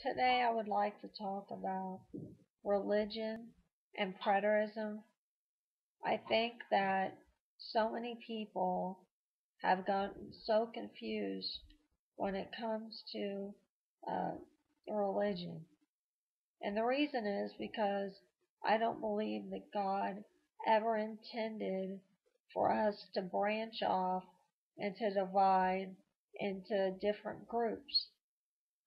Today I would like to talk about religion and preterism. I think that so many people have gotten so confused when it comes to uh, religion. And the reason is because I don't believe that God ever intended for us to branch off and to divide into different groups.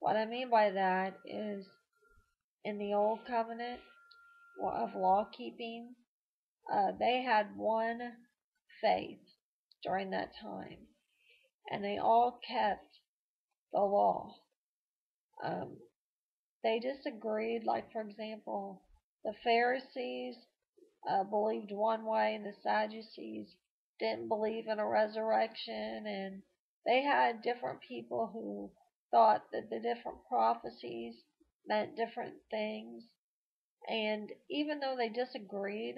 What I mean by that is in the Old Covenant of law keeping, they had one faith during that time, and they all kept the law. Um, they disagreed, like, for example, the Pharisees believed one way, and the Sadducees didn't believe in a resurrection, and they had different people who thought that the different prophecies meant different things. And even though they disagreed,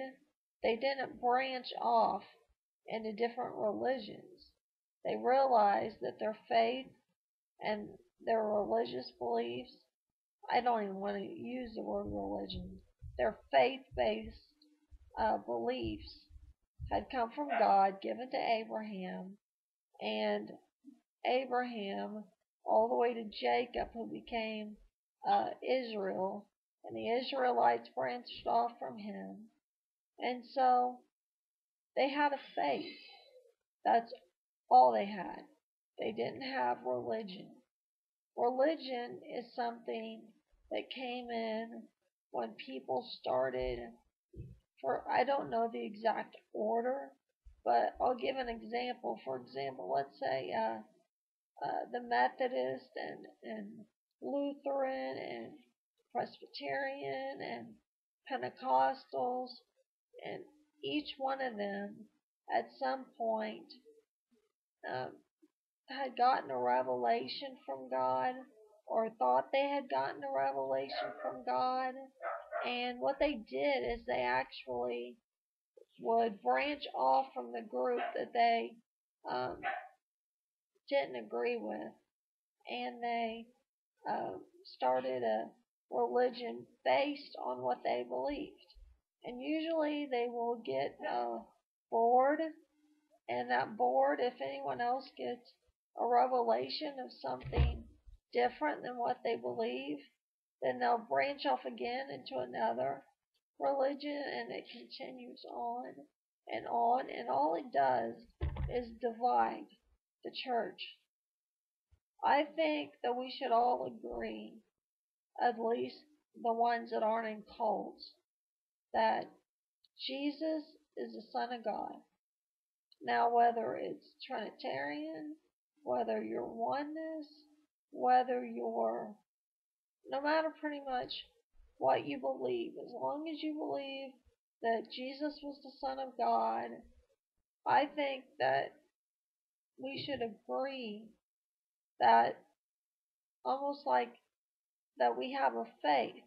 they didn't branch off into different religions. They realized that their faith and their religious beliefs, I don't even want to use the word religion, their faith based beliefs had come from God, given to Abraham, and Abraham all the way to Jacob, who became Israel, and the Israelites branched off from him. And so they had a faith. That's all they had. They didn't have religion. Religion is something that came in when people started, for I don't know the exact order, but I'll give an example. For example, let's say the Methodist and Lutheran and Presbyterian and Pentecostals, and each one of them at some point um, had gotten a revelation from God, or thought they had gotten a revelation from God. And what they did is they actually would branch off from the group that they um, didn't agree with, and they started a religion based on what they believed. And usually they will get bored, and that bored, if anyone else gets a revelation of something different than what they believe, then they'll branch off again into another religion, and it continues on, and all it does is divide the church. I think that we should all agree, at least the ones that aren't in cults, that Jesus is the Son of God. Now, whether it's Trinitarian, whether you're oneness, whether you're, no matter pretty much what you believe, as long as you believe that Jesus was the Son of God, I think that we should agree that almost like that we have a faith,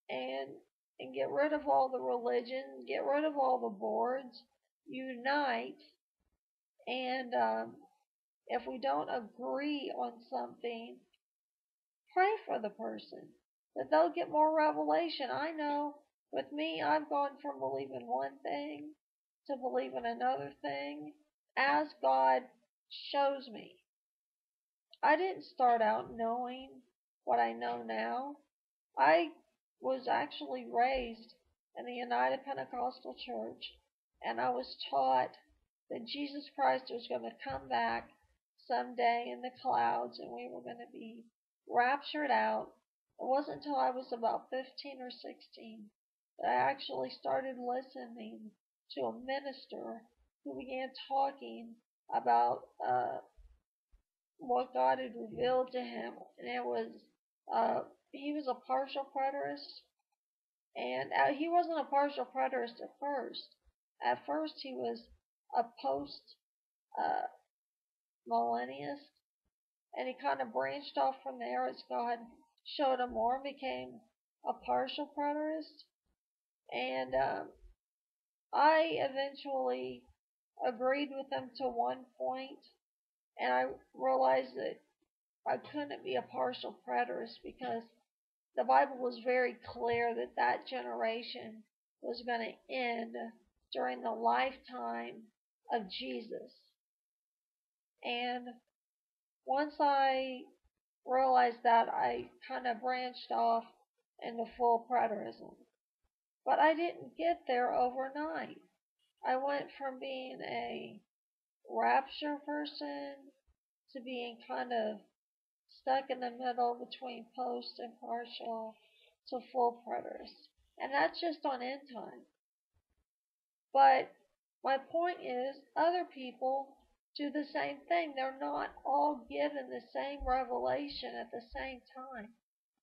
and get rid of all the religion, get rid of all the boards, unite, and if we don't agree on something, pray for the person that they'll get more revelation. I know with me, I've gone from believing one thing to believing another thing as God shows me. I didn't start out knowing what I know now. I was actually raised in the United Pentecostal Church, and I was taught that Jesus Christ was going to come back someday in the clouds, and we were going to be raptured out. It wasn't until I was about 15 or 16 that I actually started listening to a minister who began talking about what God had revealed to him, and it was he was a partial preterist, and he wasn't a partial preterist at first. At first, he was a post uh, millennialist, and he kind of branched off from there as God showed him more, and became a partial preterist. And I eventually agreed with him to one point, and I realized that I couldn't be a partial preterist because the Bible was very clear that that generation was going to end during the lifetime of Jesus. And once I realized that, I kind of branched off into full preterism. But I didn't get there overnight. I went from being a rapture person to being kind of stuck in the middle between post and partial to full preterist. And that's just on end time. But my point is, other people do the same thing. They're not all given the same revelation at the same time.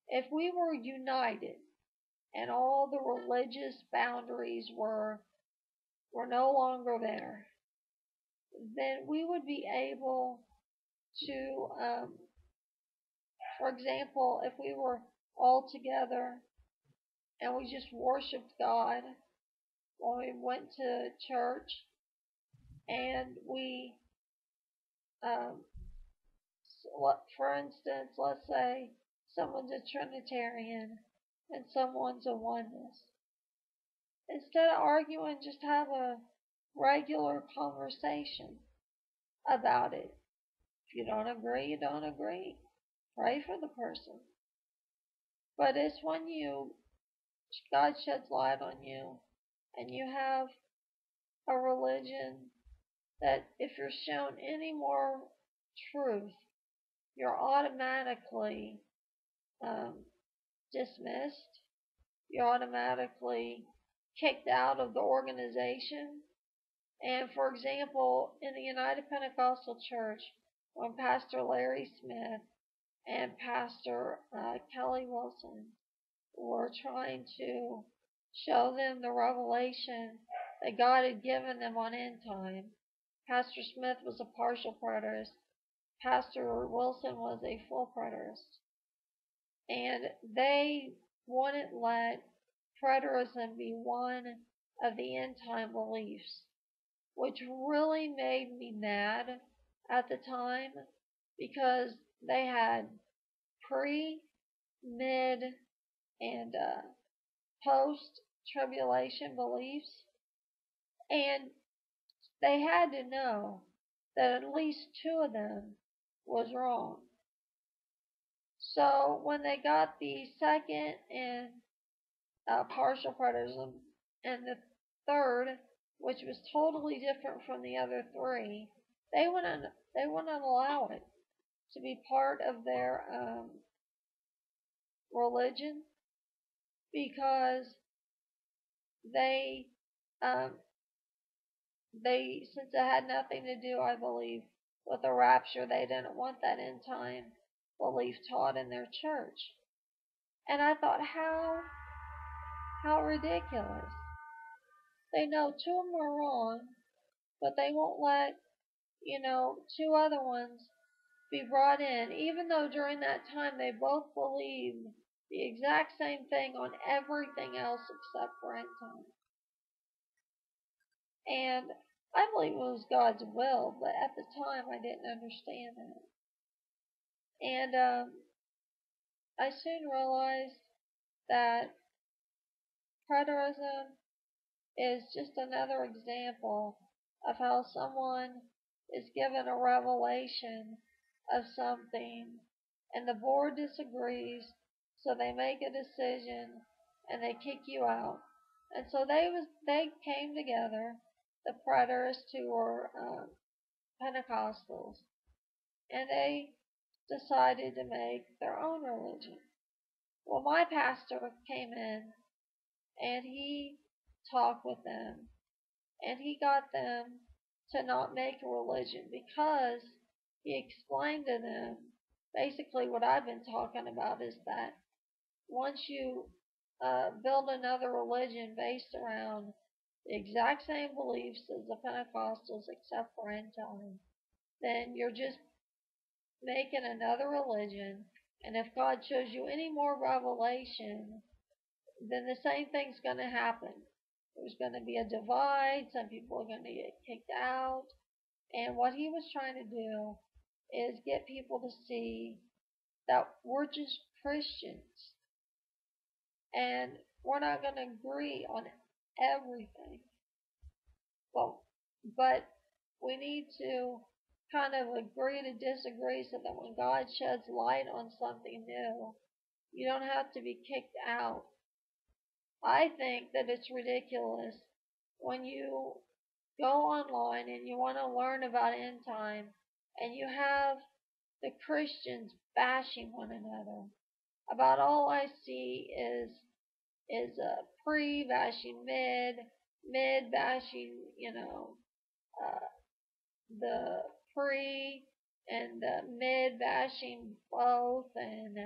If we were united and all the religious boundaries were no longer there, then we would be able to, for example, if we were all together and we just worshiped God when we went to church, and we, um, for instance, let's say someone's a Trinitarian and someone's a oneness. Instead of arguing, just have a regular conversation about it. If you don't agree, you don't agree. Pray for the person. But it's when God sheds light on you and you have a religion that if you're shown any more truth, you're automatically dismissed. You're automatically kicked out of the organization. And for example, in the United Pentecostal Church, when Pastor Larry Smith and Pastor Kelly Wilson were trying to show them the revelation that God had given them on end time, Pastor Smith was a partial preterist. Pastor Wilson was a full preterist. And they wouldn't let preterism be one of the end time beliefs, which really made me mad at the time because they had pre, mid, and post tribulation beliefs, and they had to know that at least two of them was wrong. So when they got the second and partial preterism and the third, which was totally different from the other three, they wouldn't allow it to be part of their religion because they since it had nothing to do, I believe, with the rapture, they didn't want that end time belief taught in their church. And I thought, how ridiculous. They know two of them are wrong, but they won't let, two other ones be brought in, even though during that time they both believed the exact same thing on everything else except for end time. And I believe it was God's will, but at the time I didn't understand that. And I soon realized that preterism is just another example of how someone is given a revelation of something and the board disagrees, so they make a decision and they kick you out. And so they came together, the preterists who were Pentecostals, and they decided to make their own religion. Well, my pastor came in and he talked with them and he got them to not make a religion because he explained to them basically what I've been talking about is that once you build another religion based around the exact same beliefs as the Pentecostals except for end time, then you're just making another religion. And if God shows you any more revelation, then the same thing's going to happen. There's going to be a divide. Some people are going to get kicked out. And what he was trying to do is get people to see that we're just Christians and we're not going to agree on everything. Well, but we need to kind of agree to disagree so that when God sheds light on something new, you don't have to be kicked out. I think that it's ridiculous when you go online and you want to learn about end time and you have the Christians bashing one another. About all I see is pre bashing mid, mid bashing, uh, the pre and the mid bashing both, and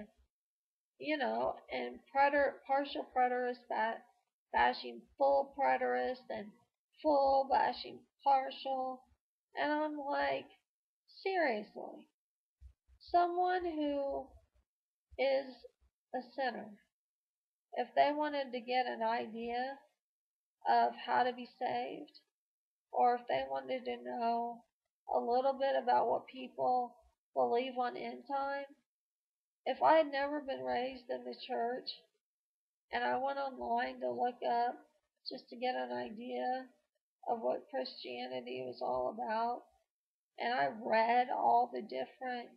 and partial preterist bashing full preterist, and full bashing partial. And I'm like, seriously, someone who is a sinner, if they wanted to get an idea of how to be saved, or if they wanted to know a little bit about what people believe on end time, if I had never been raised in the church and I went online to look up just to get an idea of what Christianity was all about, and I read all the different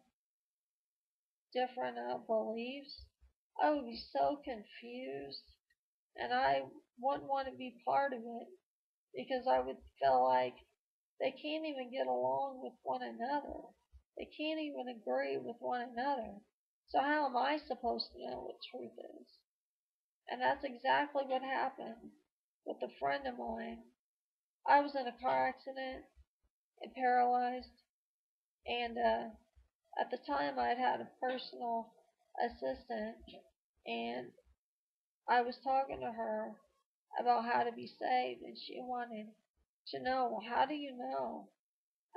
beliefs, I would be so confused, and I wouldn't want to be part of it because I would feel like they can't even get along with one another. They can't even agree with one another. So how am I supposed to know what truth is? And that's exactly what happened with a friend of mine. I was in a car accident and paralyzed, and at the time I had a personal assistant, and I was talking to her about how to be saved, and she wanted to know, well, how do you know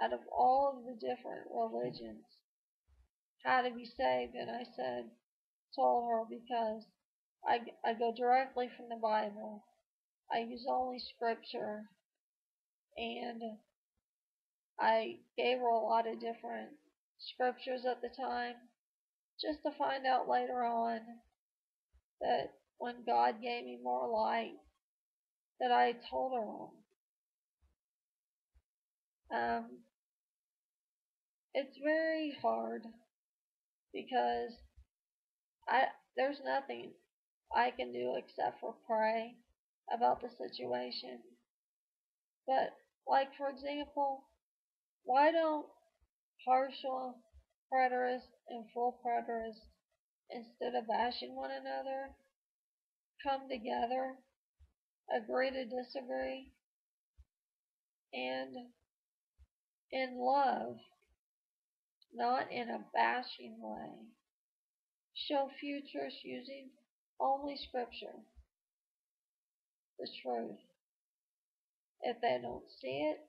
out of all of the different religions how to be saved? And I told her, because I go directly from the Bible. I use only scripture, and I gave her a lot of different scriptures at the time, just to find out later on that when God gave me more light, that I told her wrong. It's very hard because I there's nothing I can do except for pray about the situation. But like, for example, why don't partial preterists and full preterists, instead of bashing one another, come together, agree to disagree, and in love, not in a bashing way, show futures using only scripture, the truth. If they don't see it,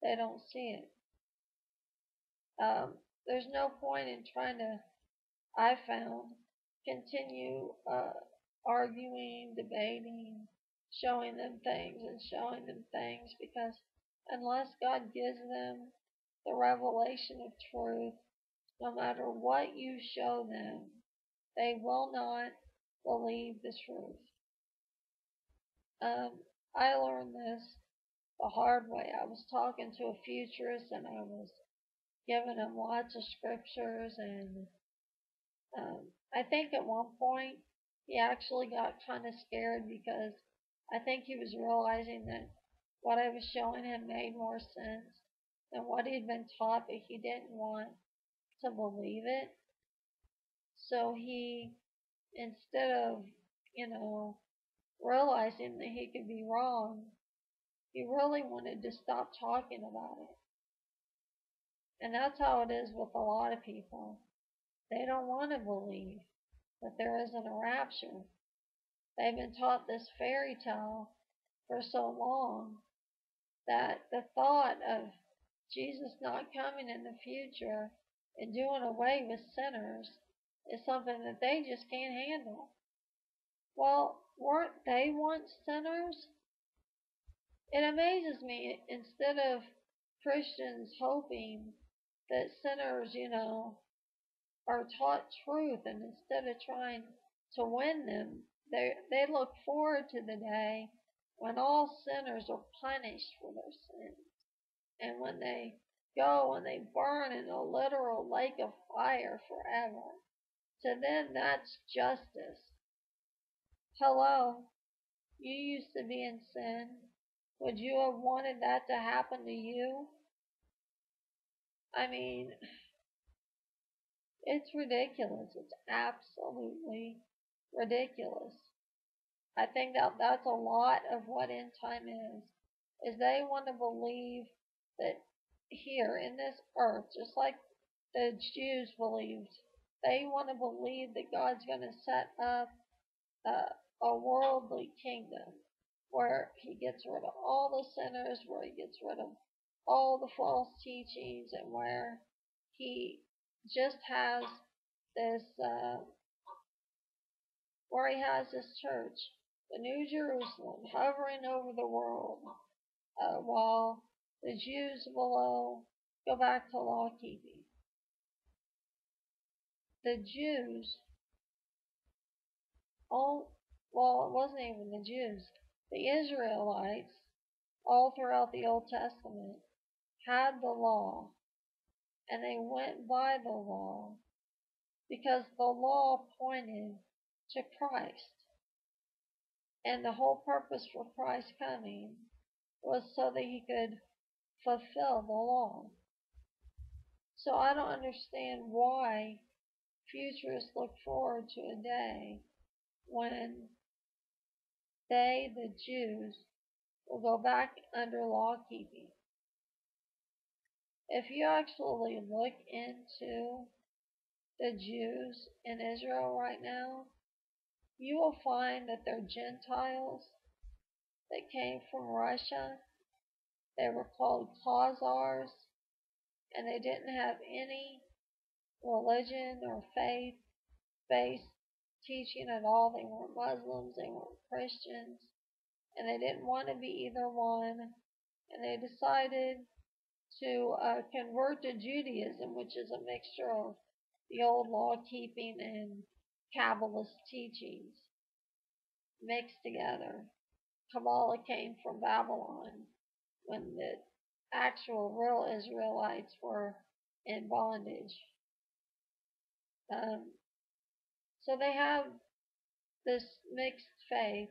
they don't see it. There's no point in trying to, I found, continue arguing, debating, showing them things and showing them things, because unless God gives them the revelation of truth, no matter what you show them, they will not believe the truth. I learned this the hard way. I was talking to a futurist and I was giving him lots of scriptures, and I think at one point he actually got kind of scared because I think he was realizing that what I was showing him made more sense than what he'd been taught, but he didn't want to believe it. So he, instead of, realizing that he could be wrong, he really wanted to stop talking about it. And that's how it is with a lot of people. They don't want to believe that there isn't a rapture. They've been taught this fairy tale for so long that the thought of Jesus not coming in the future and doing away with sinners is something that they just can't handle. Well, weren't they once sinners? It amazes me, instead of Christians hoping that sinners, are taught truth, and instead of trying to win them, they look forward to the day when all sinners are punished for their sins, and when they go and they burn in a literal lake of fire forever. To them, that's justice. Hello, you used to be in sin. Would you have wanted that to happen to you? I mean, it's ridiculous. It's absolutely ridiculous. I think that that's a lot of what end time is they want to believe that here in this earth, just like the Jews believed, they want to believe that God's going to set up a worldly kingdom where he gets rid of all the sinners, where he gets rid of all the false teachings, and where he just has this, where he has this church, the New Jerusalem, hovering over the world, while the Jews below go back to law keeping. The Jews, all, well, it wasn't even the Jews, the Israelites, all throughout the Old Testament, had the law, and they went by the law because the law pointed to Christ. And the whole purpose for Christ coming was so that he could fulfill the law. So I don't understand why futurists look forward to a day when they, the Jews, will go back under law keeping. If you actually look into the Jews in Israel right now, you will find that they're Gentiles that came from Russia. They were called Khazars, and they didn't have any religion or faith-based teaching at all. They weren't Muslims, they weren't Christians, and they didn't want to be either one, and they decided to convert to Judaism, which is a mixture of the old law-keeping and Kabbalist teachings mixed together. Kabbalah came from Babylon when the actual real Israelites were in bondage. So they have this mixed faith,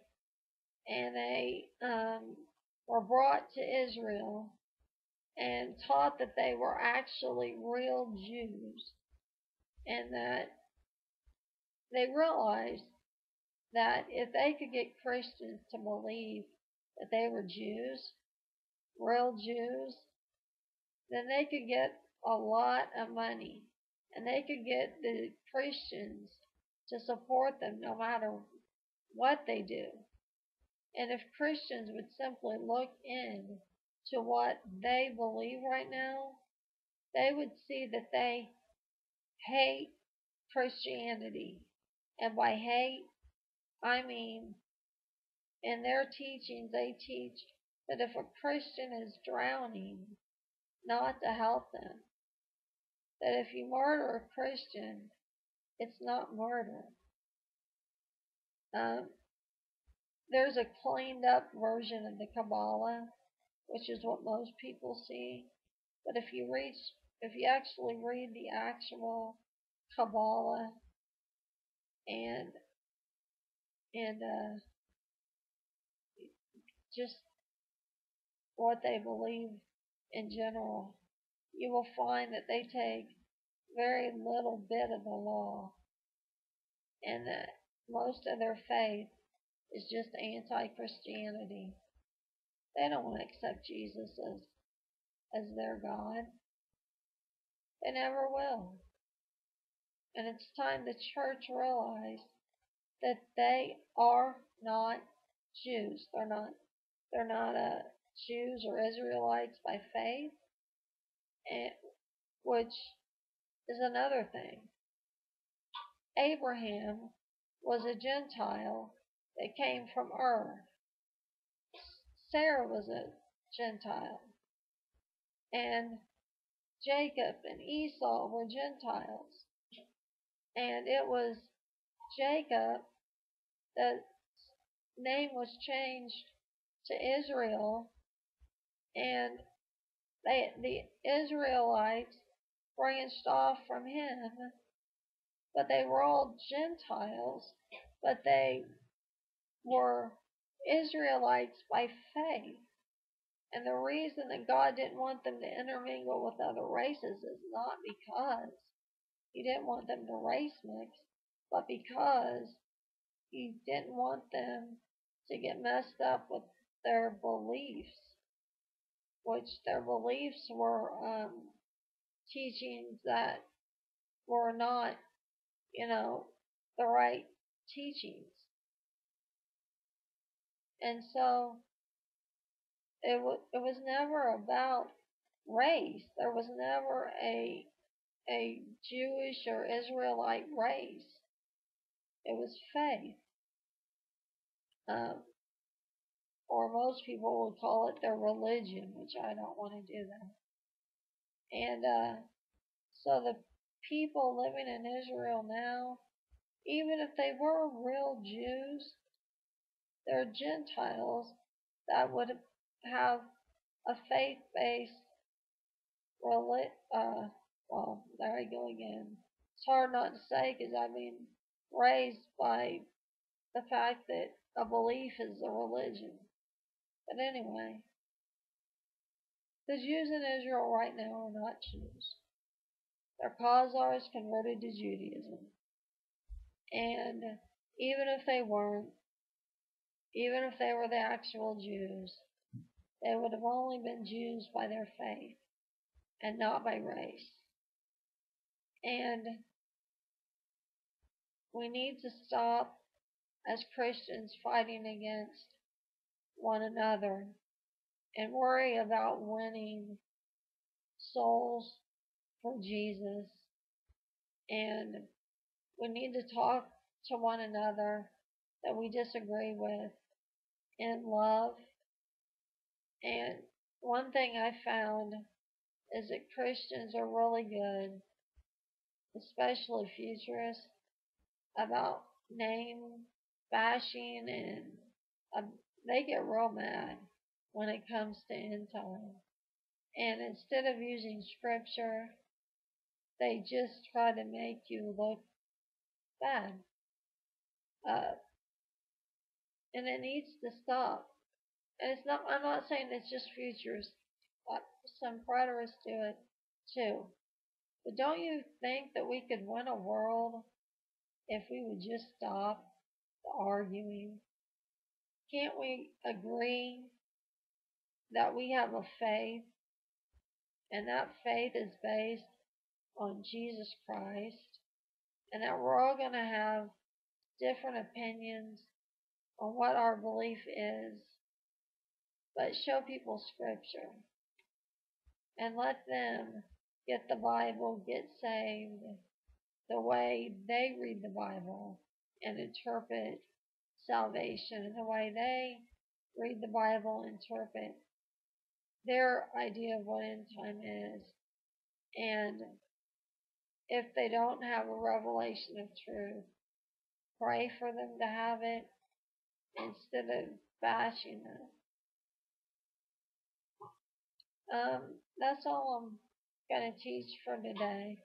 and they were brought to Israel and taught that they were actually real Jews, and that they realized that if they could get Christians to believe that they were Jews, real Jews, then they could get a lot of money, and they could get the Christians to support them no matter what they do. And if Christians would simply look in to what they believe right now, they would see that they hate Christianity. And by hate, I mean in their teachings they teach that if a Christian is drowning, not to help them. That if you murder a Christian, it's not murder. There's a cleaned up version of the Kabbalah, which is what most people see. But if you actually read the actual Kabbalah and just what they believe in general, you will find that they take very little bit of the law, and that most of their faith is just anti-Christianity. They don't want to accept Jesus as their God. They never will. And it's time the church realized that they are not Jews. They're not Jews or Israelites by faith, which is another thing. Abraham was a Gentile that came from Ur. Sarah was a Gentile. And Jacob and Esau were Gentiles. and it was Jacob. The name was changed to Israel, and the Israelites branched off from him, but they were all Gentiles, but they were Israelites by faith. And the reason that God didn't want them to intermingle with other races is not because He didn't want them to race mix, but because He didn't want them to get messed up with their beliefs, which their beliefs were teachings that were not, the right teachings. And so it was never about race. There was never a Jewish or Israelite race. It was faith. Or most people would call it their religion, which I don't want to do that. And so the people living in Israel now, even if they were real Jews, they're Gentiles that would have a faith-based well, there I go again. It's hard not to say because I've been raised by the fact that a belief is a religion. But anyway, the Jews in Israel right now are not Jews. Their Khazars converted to Judaism. And even if they weren't, even if they were the actual Jews, they would have only been Jews by their faith and not by race. And we need to stop as Christians fighting against one another and worry about winning souls for Jesus. And we need to talk to one another that we disagree with in love. And one thing I found is that Christians are really good, especially futurists, about name bashing, and they get real mad when it comes to end time. And instead of using scripture, they just try to make you look bad. And it needs to stop. And it's not. I'm not saying it's just futurists. Some preterists do it too. But don't you think that we could win a world if we would just stop the arguing? Can't we agree that we have a faith, and that faith is based on Jesus Christ, and that we're all going to have different opinions on what our belief is, but show people scripture and let them get the Bible, get saved the way they read the Bible and interpret salvation, and the way they read the Bible, interpret their idea of what end time is. And if they don't have a revelation of truth, pray for them to have it instead of bashing them. That's all I'm going to teach for today.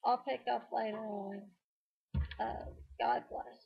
I'll pick up later on. God bless.